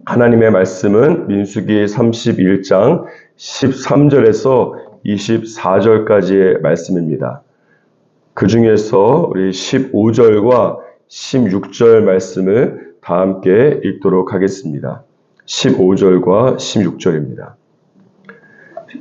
하나님의 말씀은 민수기 31장 13절에서 24절까지의 말씀입니다. 그 중에서 우리 15절과 16절 말씀을 다 함께 읽도록 하겠습니다. 15절과 16절입니다.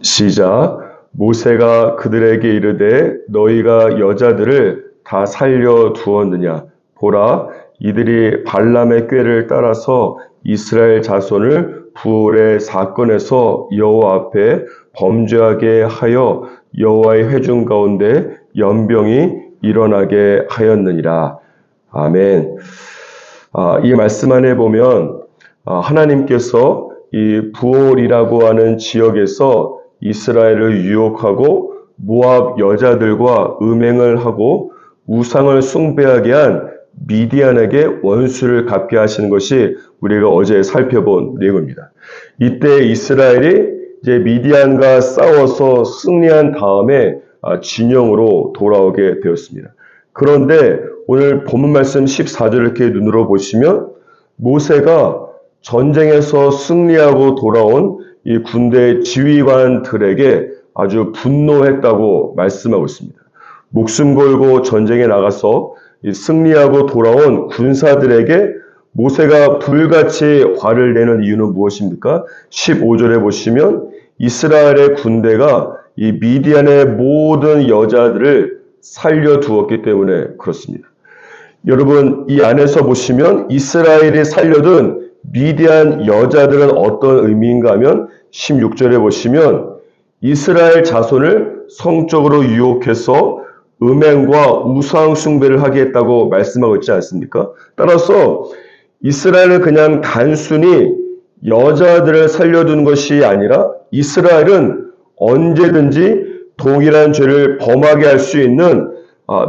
시작. 모세가 그들에게 이르되 너희가 여자들을 다 살려 두었느냐? 보라, 이들이 발람의 꾀를 따라서 이스라엘 자손을 부올의 사건에서 여호와 앞에 범죄하게 하여 여호와의 회중 가운데 연병이 일어나게 하였느니라. 아멘. 이 말씀 안에 보면 하나님께서 이 부올이라고 하는 지역에서 이스라엘을 유혹하고 모압 여자들과 음행을 하고 우상을 숭배하게 한 미디안에게 원수를 갚게 하시는 것이 우리가 어제 살펴본 내용입니다. 이때 이스라엘이 이제 미디안과 싸워서 승리한 다음에 진영으로 돌아오게 되었습니다. 그런데 오늘 본문 말씀 14절 이렇게 눈으로 보시면 모세가 전쟁에서 승리하고 돌아온 이 군대 지휘관들에게 아주 분노했다고 말씀하고 있습니다. 목숨 걸고 전쟁에 나가서 승리하고 돌아온 군사들에게 모세가 불같이 화를 내는 이유는 무엇입니까? 15절에 보시면 이스라엘의 군대가 이 미디안의 모든 여자들을 살려두었기 때문에 그렇습니다. 여러분, 이 안에서 보시면 이스라엘이 살려둔 미디안 여자들은 어떤 의미인가 하면 16절에 보시면 이스라엘 자손을 성적으로 유혹해서 음행과 우상 숭배를 하게 했다고 말씀하고 있지 않습니까? 따라서 이스라엘은 그냥 단순히 여자들을 살려두는 것이 아니라 이스라엘은 언제든지 동일한 죄를 범하게 할 수 있는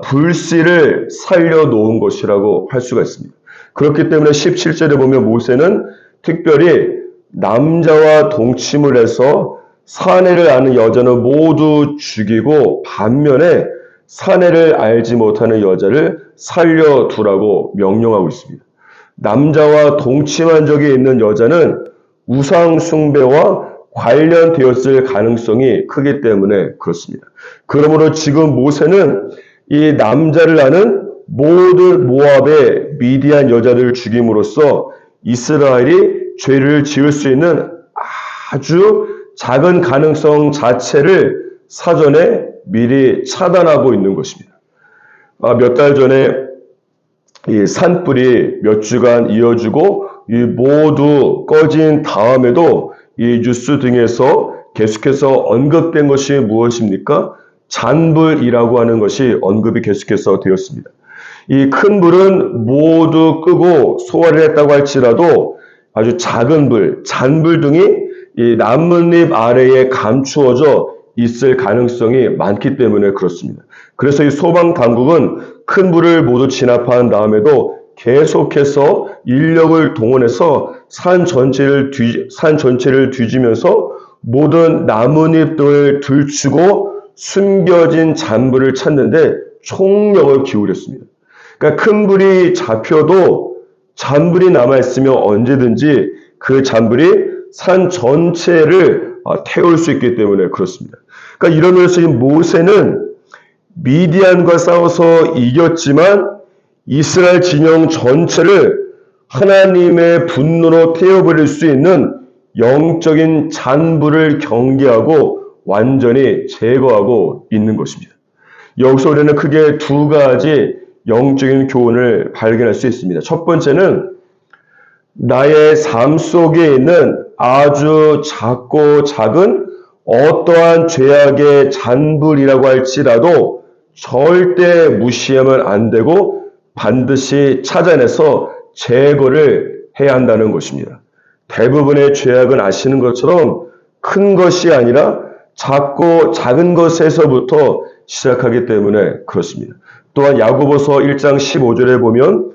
불씨를 살려놓은 것이라고 할 수가 있습니다. 그렇기 때문에 17절에 보면 모세는 특별히 남자와 동침을 해서 사내를 아는 여자는 모두 죽이고 반면에 사내를 알지 못하는 여자를 살려두라고 명령하고 있습니다. 남자와 동침한 적이 있는 여자는 우상 숭배와 관련되었을 가능성이 크기 때문에 그렇습니다. 그러므로 지금 모세는 이 남자를 아는 모든 모압의 미디안 여자들을 죽임으로써 이스라엘이 죄를 지을 수 있는 아주 작은 가능성 자체를 사전에 미리 차단하고 있는 것입니다. 몇 달 전에 이 산불이 몇 주간 이어지고 이 모두 꺼진 다음에도 이 뉴스 등에서 계속해서 언급된 것이 무엇입니까? 잔불이라고 하는 것이 언급이 계속해서 되었습니다. 이 큰 불은 모두 끄고 소화를 했다고 할지라도 아주 작은 불, 잔불 등이 이 나뭇잎 아래에 감추어져 있을 가능성이 많기 때문에 그렇습니다. 그래서 이 소방 당국은 큰 불을 모두 진압한 다음에도 계속해서 인력을 동원해서 산 전체를 뒤지면서 모든 나뭇잎들을 들추고 숨겨진 잔불을 찾는데 총력을 기울였습니다. 그러니까 큰 불이 잡혀도 잔불이 남아있으면 언제든지 그 잔불이 산 전체를 태울 수 있기 때문에 그렇습니다. 그러니까 이런 면에서 모세는 미디안과 싸워서 이겼지만 이스라엘 진영 전체를 하나님의 분노로 태워버릴 수 있는 영적인 잔불을 경계하고 완전히 제거하고 있는 것입니다. 여기서 우리는 크게 두 가지 영적인 교훈을 발견할 수 있습니다. 첫 번째는 나의 삶 속에 있는 아주 작고 작은 어떠한 죄악의 잔불이라고 할지라도 절대 무시하면 안 되고 반드시 찾아내서 제거를 해야 한다는 것입니다. 대부분의 죄악은 아시는 것처럼 큰 것이 아니라 작고 작은 것에서부터 시작하기 때문에 그렇습니다. 또한 야고보서 1장 15절에 보면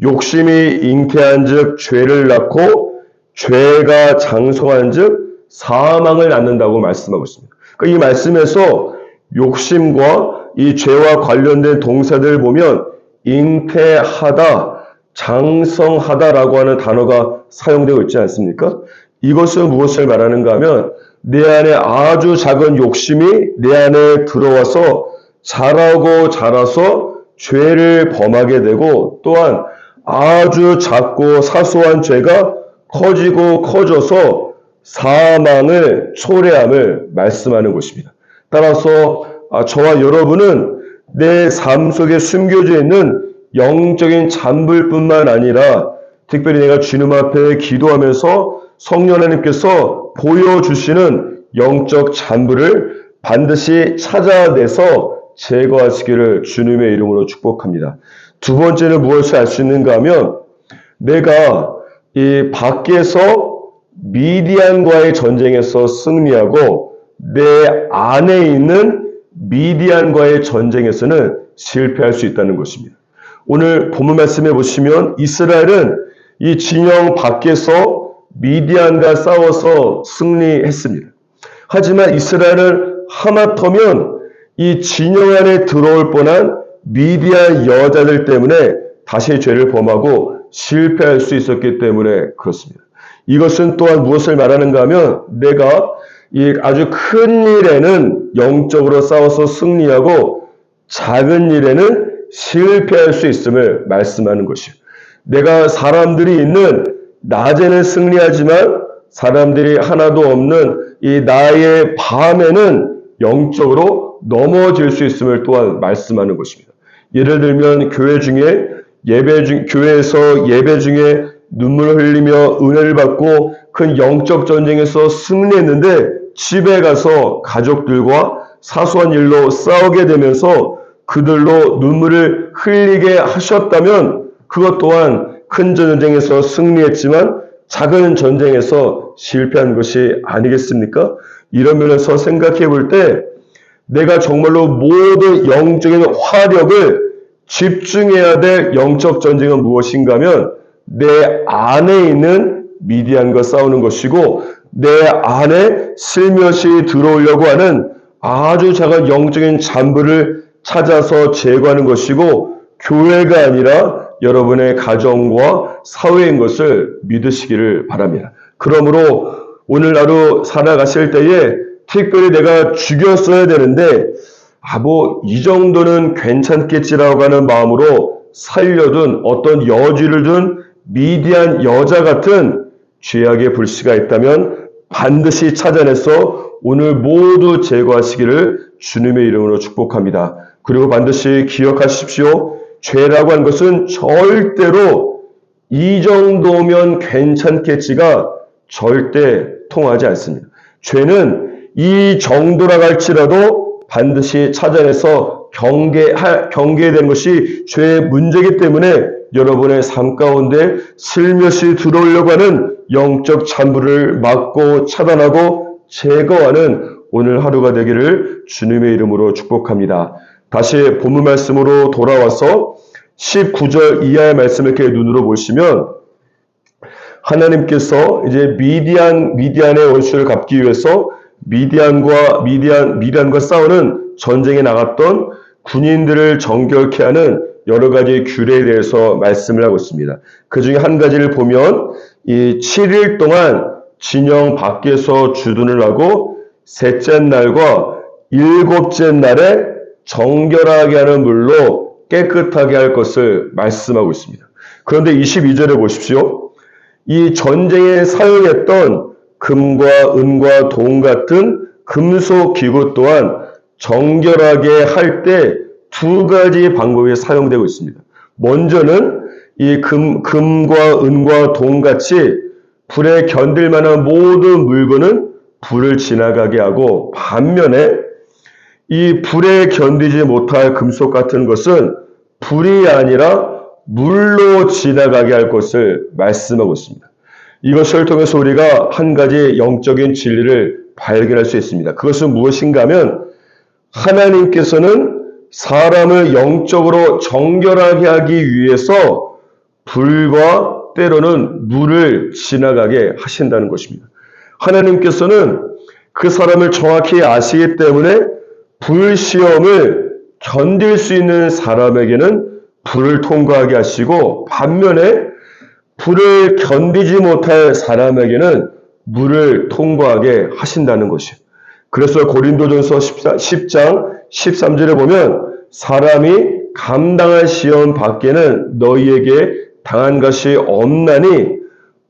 욕심이 잉태한 즉 죄를 낳고 죄가 장성한 즉 사망을 낳는다고 말씀하고 있습니다. 그러니까 이 말씀에서 욕심과 이 죄와 관련된 동사들을 보면 잉태하다, 장성하다라고 하는 단어가 사용되고 있지 않습니까? 이것은 무엇을 말하는가 하면 내 안에 아주 작은 욕심이 내 안에 들어와서 자라서 죄를 범하게 되고, 또한 아주 작고 사소한 죄가 커지고 커져서 사망을 초래함을 말씀하는 것입니다. 따라서 저와 여러분은 내 삶 속에 숨겨져 있는 영적인 잔불뿐만 아니라 특별히 내가 주님 앞에 기도하면서 성령 하나님께서 보여주시는 영적 잔불을 반드시 찾아내서 제거하시기를 주님의 이름으로 축복합니다. 두 번째는 무엇을 알 수 있는가 하면 내가 이 밖에서 미디안과의 전쟁에서 승리하고 내 안에 있는 미디안과의 전쟁에서는 실패할 수 있다는 것입니다. 오늘 본문 말씀해 보시면 이스라엘은 이 진영 밖에서 미디안과 싸워서 승리했습니다. 하지만 이스라엘은 하마터면 이 진영 안에 들어올 뻔한 미디안 여자들 때문에 다시 죄를 범하고 실패할 수 있었기 때문에 그렇습니다. 이것은 또한 무엇을 말하는가 하면 내가 이 아주 큰 일에는 영적으로 싸워서 승리하고 작은 일에는 실패할 수 있음을 말씀하는 것이에요. 내가 사람들이 있는 낮에는 승리하지만 사람들이 하나도 없는 이 나의 밤에는 영적으로 넘어질 수 있음을 또한 말씀하는 것입니다. 예를 들면 교회에서 예배 중에 눈물을 흘리며 은혜를 받고 큰 영적 전쟁에서 승리했는데 집에 가서 가족들과 사소한 일로 싸우게 되면서 그들로 눈물을 흘리게 하셨다면 그것 또한 큰 전쟁에서 승리했지만 작은 전쟁에서 실패한 것이 아니겠습니까? 이런 면에서 생각해 볼 때 내가 정말로 모든 영적인 화력을 집중해야 될 영적 전쟁은 무엇인가 하면 내 안에 있는 미디안과 싸우는 것이고 내 안에 슬며시 들어오려고 하는 아주 작은 영적인 잔불을 찾아서 제거하는 것이고 교회가 아니라 여러분의 가정과 사회인 것을 믿으시기를 바랍니다. 그러므로 오늘 하루 살아가실 때에 특별히 내가 죽였어야 되는데 이 정도는 괜찮겠지라고 하는 마음으로 살려둔 어떤 여지를 둔 미디안 여자 같은 죄악의 불씨가 있다면 반드시 찾아내서 오늘 모두 제거하시기를 주님의 이름으로 축복합니다. 그리고 반드시 기억하십시오. 죄라고 하는 것은 절대로 이 정도면 괜찮겠지가 절대 통하지 않습니다. 죄는 이 정도라고 할지라도 반드시 찾아내서 경계해야 되는 것이 죄의 문제이기 때문에 여러분의 삶 가운데 슬며시 들어오려고 하는 영적 잔불을 막고 차단하고 제거하는 오늘 하루가 되기를 주님의 이름으로 축복합니다. 다시 본문 말씀으로 돌아와서 19절 이하의 말씀을 이렇게 눈으로 보시면 하나님께서 이제 미디안의 원수를 갚기 위해서 미디안과 싸우는 전쟁에 나갔던 군인들을 정결케 하는 여러 가지 규례에 대해서 말씀을 하고 있습니다. 그 중에 한 가지를 보면 이 7일 동안 진영 밖에서 주둔을 하고 셋째 날과 일곱째 날에 정결하게 하는 물로 깨끗하게 할 것을 말씀하고 있습니다. 그런데 22절에 보십시오. 이 전쟁에 사용했던 금과 은과 동 같은 금속 기구 또한 정결하게 할 때 두 가지 방법이 사용되고 있습니다. 먼저는 이 금과 은과 동 같이 불에 견딜 만한 모든 물건은 불을 지나가게 하고 반면에 이 불에 견디지 못할 금속 같은 것은 불이 아니라 물로 지나가게 할 것을 말씀하고 있습니다. 이것을 통해서 우리가 한 가지 영적인 진리를 발견할 수 있습니다. 그것은 무엇인가 하면 하나님께서는 사람을 영적으로 정결하게 하기 위해서 불과 때로는 물을 지나가게 하신다는 것입니다. 하나님께서는 그 사람을 정확히 아시기 때문에 불시험을 견딜 수 있는 사람에게는 불을 통과하게 하시고 반면에 불을 견디지 못할 사람에게는 물을 통과하게 하신다는 것이에요. 그래서 고린도전서 10장 13절에 보면 사람이 감당할 시험 밖에는 너희에게 당한 것이 없나니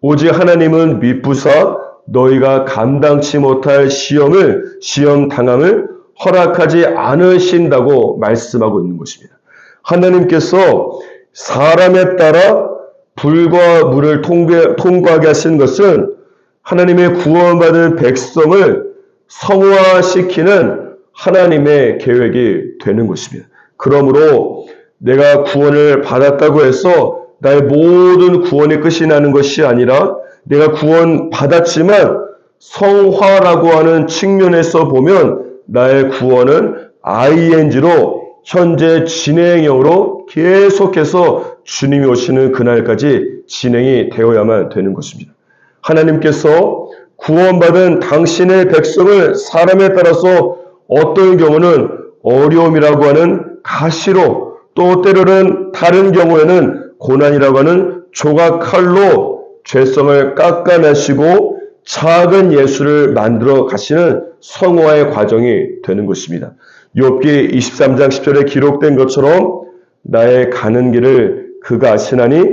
오직 하나님은 미쁘사 너희가 감당치 못할 시험 당함을 허락하지 않으신다고 말씀하고 있는 것입니다. 하나님께서 사람에 따라 불과 물을 통과하게 하신 것은 하나님의 구원받은 백성을 성화시키는 하나님의 계획이 되는 것입니다. 그러므로 내가 구원을 받았다고 해서 나의 모든 구원의 끝이 나는 것이 아니라 내가 구원 받았지만 성화라고 하는 측면에서 보면 나의 구원은 ing로 현재 진행형으로 계속해서 주님이 오시는 그날까지 진행이 되어야만 되는 것입니다. 하나님께서 구원받은 당신의 백성을 사람에 따라서 어떤 경우는 어려움이라고 하는 가시로 또 때로는 다른 경우에는 고난이라고 하는 조각칼로 죄성을 깎아내시고 작은 예수를 만들어 가시는 성화의 과정이 되는 것입니다. 욥기 23장 10절에 기록된 것처럼 나의 가는 길을 그가 아시나니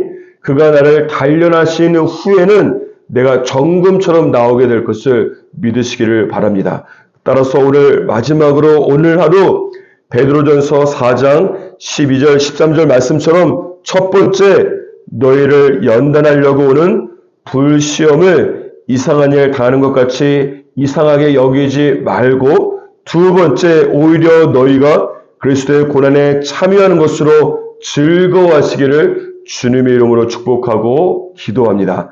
그가 나를 단련하신 후에는 내가 정금처럼 나오게 될 것을 믿으시기를 바랍니다. 따라서 오늘 마지막으로 오늘 하루 베드로전서 4장 12절 13절 말씀처럼 첫 번째 너희를 연단하려고 오는 불시험을 이상한 일 당하는 것 같이 이상하게 여기지 말고 두 번째 오히려 너희가 그리스도의 고난에 참여하는 것으로 즐거워하시기를 주님의 이름으로 축복하고 기도합니다.